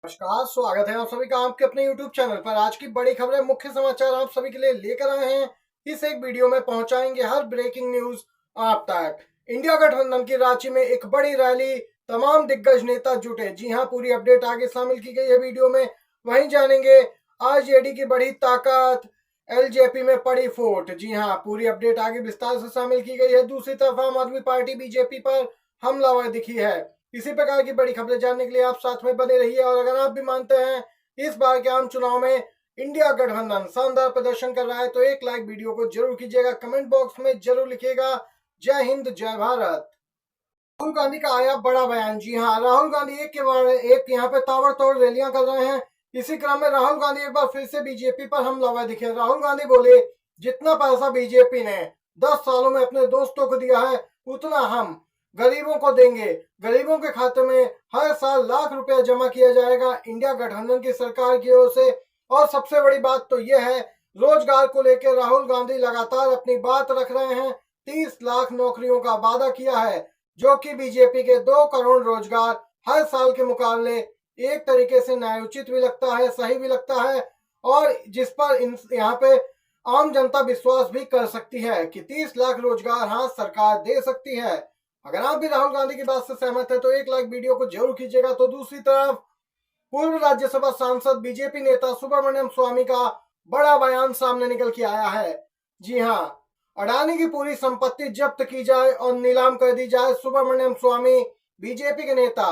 नमस्कार, स्वागत है आप सभी का आपके अपने YouTube चैनल पर। आज की बड़ी खबरें, मुख्य समाचार आप सभी के लिए लेकर आए हैं। इस एक वीडियो में पहुंचाएंगे हर ब्रेकिंग न्यूज आप तक। इंडिया गठबंधन की रांची में एक बड़ी रैली, तमाम दिग्गज नेता जुटे। जी हां, पूरी अपडेट आगे शामिल की गई है वीडियो में। वहीं जानेंगे आरजेडी की बड़ी ताकत, एलजेपी में पड़ी फूट। जी हां, पूरी अपडेट आगे विस्तार से शामिल की गई है। दूसरी तरफ आम आदमी पार्टी बीजेपी पर हमलावर दिखी है। इसी प्रकार की बड़ी खबरें जानने के लिए आप साथ में बने रहिए। और अगर आप भी मानते हैं इस बार के आम चुनाव में इंडिया गठबंधन शानदार प्रदर्शन कर रहा है तो एक लाइक वीडियो को जरूर कीजिएगा, कमेंट बॉक्स में जरूर लिखिएगा। जय हिंद, जय भारत। राहुल गांधी का आया बड़ा बयान। जी हाँ, राहुल गांधी एक के बाद एक यहाँ पे ताबड़तोड़ रैलियां कर रहे हैं। इसी क्रम में राहुल गांधी एक बार फिर से बीजेपी पर हमलावर दिखे। राहुल गांधी बोले, जितना पैसा बीजेपी ने 10 सालों में अपने दोस्तों को दिया है उतना हम गरीबों को देंगे। गरीबों के खाते में हर साल लाख रुपया जमा किया जाएगा इंडिया गठबंधन की सरकार की ओर से। और सबसे बड़ी बात तो यह है, रोजगार को लेकर राहुल गांधी लगातार अपनी बात रख रहे हैं। 30 लाख नौकरियों का वादा किया है, जो कि बीजेपी के 2 करोड़ रोजगार हर साल के मुकाबले एक तरीके से न्यायोचित भी लगता है, सही भी लगता है। और जिस पर यहाँ पे आम जनता विश्वास भी कर सकती है कि 30 लाख रोजगार हाँ सरकार दे सकती है। अगर आप भी राहुल गांधी की बात से सहमत है तो एक लाइक वीडियो को जरूर कीजिएगा। तो दूसरी तरफ पूर्व राज्यसभा सांसद बीजेपी नेता सुब्रमण्यम स्वामी का बड़ा बयान सामने निकल के आया है। जी हां, अडानी की पूरी संपत्ति जब्त की जाए और नीलाम कर दी जाए। सुब्रमण्यम स्वामी बीजेपी के नेता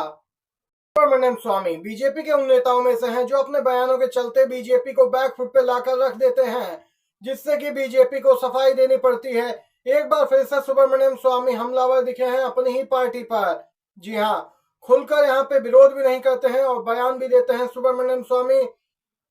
सुब्रमण्यम स्वामी बीजेपी के उन नेताओं में से हैं जो अपने बयानों के चलते बीजेपी को बैकफुट पे लाकर रख देते हैं, जिससे कि बीजेपी को सफाई देनी पड़ती है। एक बार फिर से सुब्रमण्यम स्वामी हमलावर दिखे हैं अपनी ही पार्टी पर। जी हाँ, खुलकर यहाँ पे विरोध भी नहीं करते हैं और बयान भी देते हैं सुब्रमण्यम स्वामी।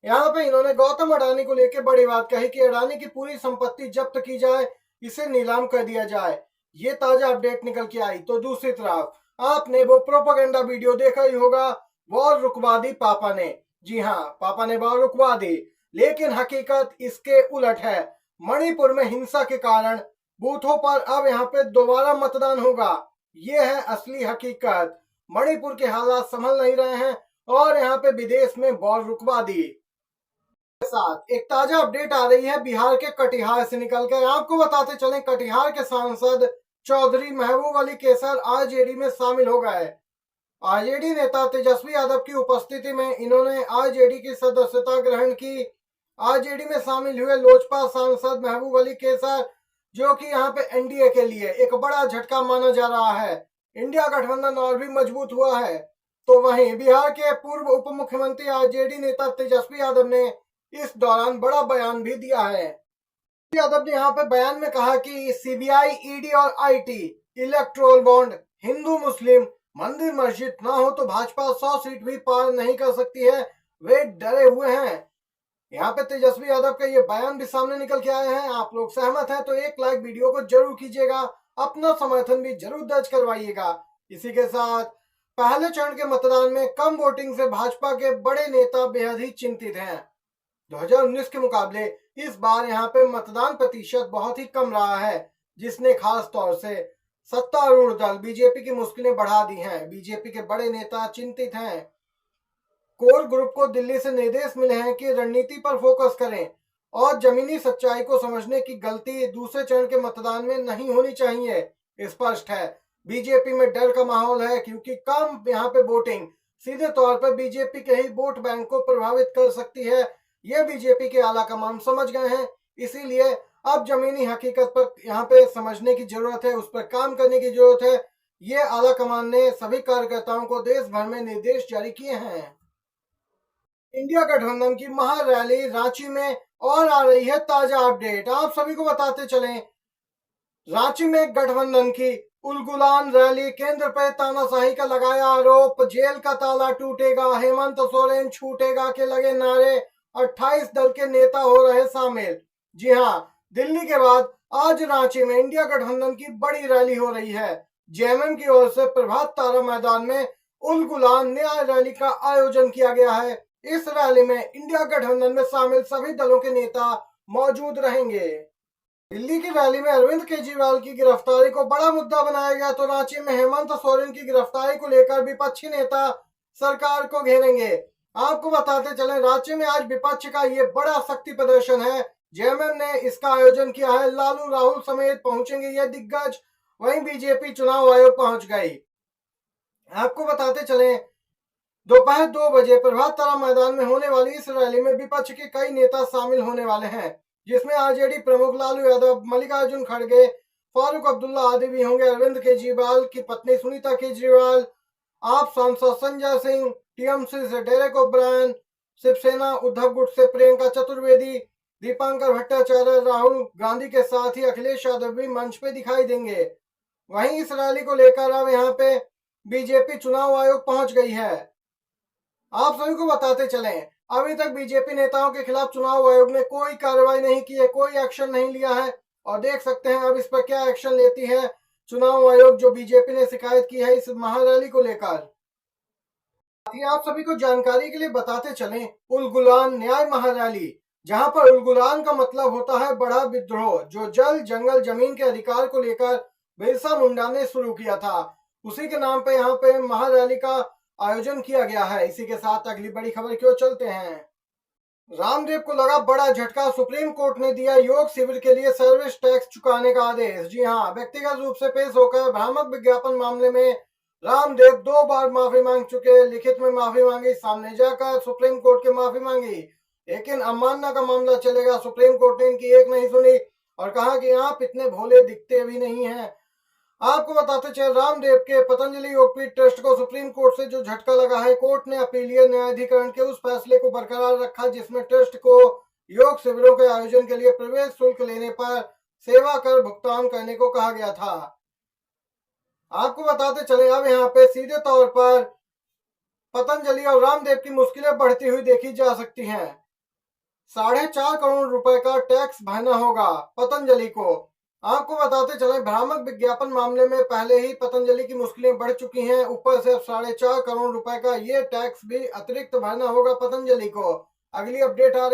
यहाँ पे इन्होंने गौतम अडानी को लेकर बड़ी बात कही कि अडानी की पूरी संपत्ति जब्त की जाए, इसे नीलाम कर दिया जाए। ये ताजा अपडेट निकल के आई। तो दूसरी तरफ आपने वो प्रोपेगेंडा वीडियो देखा ही होगा, वॉर रुकवा दी पापा ने। जी हाँ, पापा ने वॉर रुकवा दी, लेकिन हकीकत इसके उलट है। मणिपुर में हिंसा के कारण बूथों पर अब यहाँ पे दोबारा मतदान होगा। ये है असली हकीकत। मणिपुर के हालात संभल नहीं रहे हैं और यहाँ पे विदेश में वॉर रुकवा दी। साथ एक ताजा अपडेट आ रही है बिहार के कटिहार से निकलकर। आपको बताते चलें, कटिहार के सांसद चौधरी महबूब अली केसर आरजेडी में शामिल हो गए। आरजेडी नेता तेजस्वी यादव की उपस्थिति में इन्होंने आरजेडी की सदस्यता ग्रहण की। आरजेडी में शामिल हुए लोजपा सांसद महबूब अली केसर, जो कि यहाँ पे एनडीए के लिए एक बड़ा झटका माना जा रहा है। इंडिया गठबंधन और भी मजबूत हुआ है। तो वहीं बिहार के पूर्व उप मुख्यमंत्री आरजेडी नेता तेजस्वी यादव ने इस दौरान बड़ा बयान भी दिया है। यादव ने यहाँ पे बयान में कहा कि सीबीआई, ईडी और आईटी, इलेक्ट्रोल बॉन्ड, हिंदू मुस्लिम, मंदिर मस्जिद ना हो तो भाजपा 100 सीट भी पार नहीं कर सकती है। वे डरे हुए हैं। यहाँ पे तेजस्वी यादव का ये बयान भी सामने निकल के आए हैं। आप लोग सहमत हैं तो एक लाइक वीडियो को जरूर कीजिएगा, अपना समर्थन भी जरूर दर्ज करवाइएगा। इसी के साथ पहले चरण के मतदान में कम वोटिंग से भाजपा के बड़े नेता बेहद ही चिंतित हैं। 2019 के मुकाबले इस बार यहाँ पे मतदान प्रतिशत बहुत ही कम रहा है, जिसने खास तौर से सत्तारूढ़ दल बीजेपी की मुश्किलें बढ़ा दी हैं। बीजेपी के बड़े नेता चिंतित हैं। कोर ग्रुप को दिल्ली से निर्देश मिले हैं कि रणनीति पर फोकस करें और जमीनी सच्चाई को समझने की गलती दूसरे चरण के मतदान में नहीं होनी चाहिए। स्पष्ट है, बीजेपी में डर का माहौल है, क्योंकि कम यहाँ पे वोटिंग सीधे तौर पर बीजेपी के ही वोट बैंक को प्रभावित कर सकती है। ये बीजेपी के आला कमान समझ गए हैं। इसीलिए अब जमीनी हकीकत पर यहाँ पे समझने की जरूरत है, उस पर काम करने की जरूरत है। ये आला कमान ने सभी कार्यकर्ताओं को देश भर में निर्देश जारी किए हैं। इंडिया गठबंधन की महा रैली रांची में और आ रही है ताजा अपडेट। आप सभी को बताते चलें, रांची में गठबंधन की उलगुलान रैली, केंद्र पर तानाशाही का लगाया आरोप, जेल का ताला टूटेगा, हेमंत सोरेन छूटेगा के लगे नारे, 28 दल के नेता हो रहे शामिल। जी हां, दिल्ली के बाद आज रांची में इंडिया गठबंधन की बड़ी रैली हो रही है। जेएमएम की ओर से प्रभात तारा मैदान में उलगुलान न्याय रैली का आयोजन किया गया है। इस रैली में इंडिया गठबंधन में शामिल सभी दलों के नेता मौजूद रहेंगे। दिल्ली की रैली में अरविंद केजरीवाल की गिरफ्तारी को बड़ा मुद्दा बनाया गया, तो रांची में हेमंत सोरेन की गिरफ्तारी को लेकर विपक्षी नेता सरकार को घेरेंगे। आपको बताते चले, रांची में आज विपक्ष का ये बड़ा शक्ति प्रदर्शन है। जेएमएम ने इसका आयोजन किया है। लालू राहुल समेत पहुंचेंगे ये दिग्गज। वहीं बीजेपी चुनाव आयोग पहुंच गई। आपको बताते चले, दोपहर 2 बजे प्रभात तारा मैदान में होने वाली इस रैली में विपक्ष के कई नेता शामिल होने वाले हैं, जिसमें आरजेडी प्रमुख लालू यादव, मल्लिकार्जुन खड़गे, फारूक अब्दुल्ला आदि भी होंगे। अरविंद केजरीवाल की पत्नी सुनीता केजरीवाल, आप सांसद संजय सिंह, टीएमसी से डेरेक ओब्रायन, शिवसेना उद्धव गुट से प्रियंका चतुर्वेदी, दीपांकर भट्टाचार्य, राहुल गांधी के साथ ही अखिलेश यादव भी मंच पे दिखाई देंगे। वहीं इस रैली को लेकर अब यहाँ पे बीजेपी चुनाव आयोग पहुंच गई है। आप सभी को बताते चलें, अभी तक बीजेपी नेताओं के खिलाफ चुनाव आयोग ने कोई कार्रवाई नहीं की है, कोई एक्शन नहीं लिया है। और देख सकते हैं अब इस पर क्या एक्शन लेती है चुनाव आयोग, जो बीजेपी ने शिकायत की है इस महारैली को लेकर। आप सभी को जानकारी के लिए बताते चलें, उलगुलान न्याय महारैली, जहां पर उलगुलान का मतलब होता है बड़ा विद्रोह, जो जल जंगल जमीन के अधिकार को लेकर बिरसा मुंडा ने शुरू किया था, उसी के नाम पे यहाँ पे महारैली का आयोजन किया गया है। इसी के साथ अगली बड़ी खबर की ओर चलते हैं। रामदेव को लगा बड़ा झटका, सुप्रीम कोर्ट ने दिया योग शिविर के लिए सर्विस टैक्स चुकाने का आदेश। जी हां, व्यक्तिगत रूप से पेश होकर भ्रामक विज्ञापन मामले में रामदेव 2 बार माफी मांग चुके, लिखित में माफी मांगी, सामने जाकर सुप्रीम कोर्ट की माफी मांगी, लेकिन अवमानना का मामला चलेगा। सुप्रीम कोर्ट ने इनकी एक नहीं सुनी और कहा कि आप इतने भोले दिखते भी नहीं हैं। आपको बताते चले, रामदेव के पतंजलि योगपीठ ट्रस्ट को सुप्रीम कोर्ट से जो झटका लगा है, कोर्ट ने अपीलीय न्यायाधिकरण के उस फैसले को बरकरार रखा जिसमें ट्रस्ट को योग शिविरों के आयोजन के लिए प्रवेश शुल्क लेने पर सेवा कर भुगतान करने को कहा गया था। आपको बताते चले, अब यहाँ पे सीधे तौर पर पतंजलि और रामदेव की मुश्किलें बढ़ती हुई देखी जा सकती हैं। 4.5 करोड़ रुपए का टैक्स भरना होगा पतंजलि को। आपको बताते चले, भ्रामक विज्ञापन मामले में पहले ही पतंजलि की मुश्किलें बढ़ चुकी हैं, ऊपर से 4.5 करोड़ रुपए का ये टैक्स भी अतिरिक्त भरना होगा पतंजलि को। अगली अपडेट आ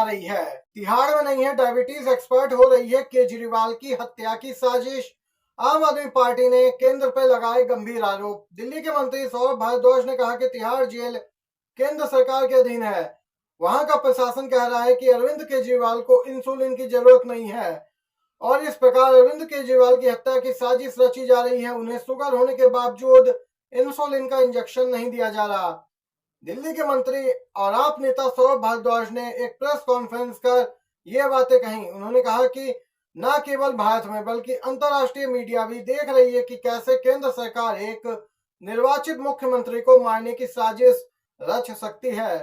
रही है, तिहाड़ में नहीं है डायबिटीज एक्सपर्ट, हो रही है केजरीवाल की हत्या की साजिश। आम आदमी पार्टी ने केंद्र पर लगाए गंभीर आरोप। दिल्ली के मंत्री सौरभ भारद्वाज ने कहा कि तिहाड़ जेल केंद्र सरकार के अधीन है। वहां का प्रशासन कह रहा है कि अरविंद केजरीवाल को इंसुलिन की जरूरत नहीं है और इस प्रकार अरविंद केजरीवाल की हत्या की साजिश रची जा रही है। उन्हें शुगर होने के बावजूद इंसुलिन का इंजेक्शन नहीं दिया जा रहा। दिल्ली के मंत्री और आप नेता सौरभ भारद्वाज ने एक प्रेस कॉन्फ्रेंस कर ये बातें कही। उन्होंने कहा कि न केवल भारत में बल्कि अंतर्राष्ट्रीय मीडिया भी देख रही है कि कैसे केंद्र सरकार एक निर्वाचित मुख्यमंत्री को मारने की साजिश रच सकती है।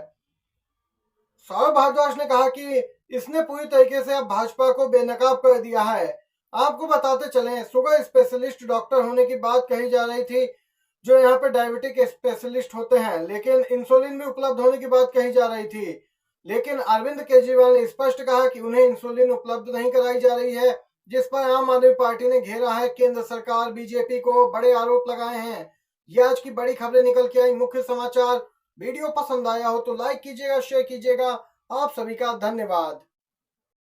सौरभ भारद्वाज ने कहा कि इसने पूरी तरीके से अब भाजपा को बेनकाब कर दिया है। आपको बताते चलें, शुगर स्पेशलिस्ट डॉक्टर होने की बात कही जा रही थी, जो यहाँ पे डायबिटिक स्पेशलिस्ट होते हैं, लेकिन इंसुलिन भी उपलब्ध होने की बात कही जा रही थी। लेकिन अरविंद केजरीवाल ने स्पष्ट कहा कि उन्हें इंसुलिन उपलब्ध नहीं कराई जा रही है, जिस पर आम आदमी पार्टी ने घेरा है केंद्र सरकार, बीजेपी को बड़े आरोप लगाए हैं। ये आज की बड़ी खबरें निकल के आई, मुख्य समाचार। वीडियो पसंद आया हो तो लाइक कीजिएगा, शेयर कीजिएगा। आप सभी का धन्यवाद।